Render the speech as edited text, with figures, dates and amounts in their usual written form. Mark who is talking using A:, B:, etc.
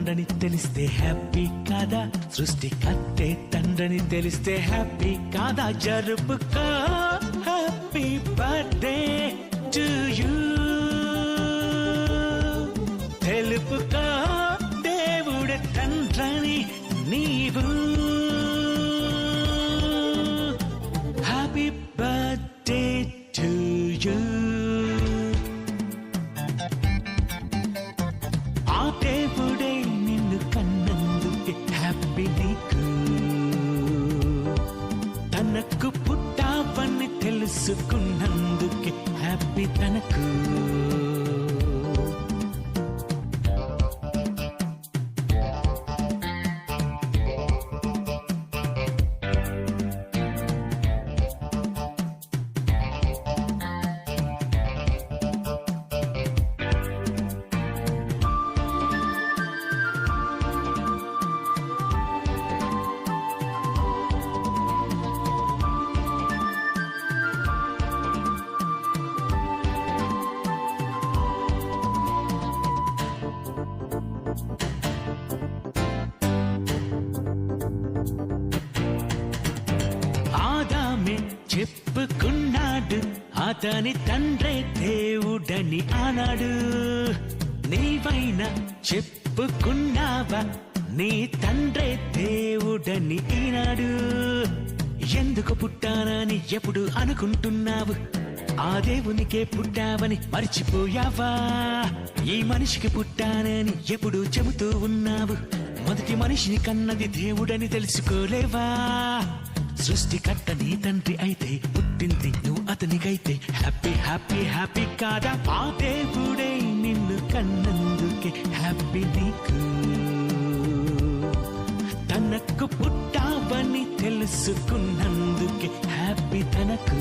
A: తండ్రని తెలిస్తే హ్యాపీ కాదా? సృష్టికర్తే తండ్రని తెలిస్తే హ్యాపీ కాదా? జరుపుకో హ్యాపీ బర్త్డే టు యూ, తెలుపుకో దేవుడే తండ్రని నీవు. Happy birthday to you. ఆ దేవుడే నిన్ను కన్నందుకే హ్యాపీ నీకు. తనకు పుట్టావని తెలుసుకున్నందుకే హ్యాపీ తనకు. చెప్పుకున్నాడు అతని తండ్రే దేవుడని ఆనాడు. నీవైనా చెప్పుకున్నావా నీ తండ్రే దేవుడని ఈనాడు? ఎందుకు పుట్టానని ఎప్పుడు అనుకుంటున్నావు? ఆ దేవునికే పుట్టావని మర్చిపోయావా? ఈ మనిషికి పుట్టానని ఎప్పుడు చెబుతూ ఉన్నావు. మొదటి మనిషిని కన్నది దేవుడని తెలుసుకోలేవా? సృష్టికర్త నీ తండ్రి అయితే పుట్టింది నువ్వు అతనికైతే హ్యాపీ హ్యాపీ హ్యాపీ కాదా? ఆ దేవుడే నిన్ను కన్నందుకే హ్యాపీ నీకు. తనకు పుట్టావని తెలుసుకున్నందుకే హ్యాపీ తనకు.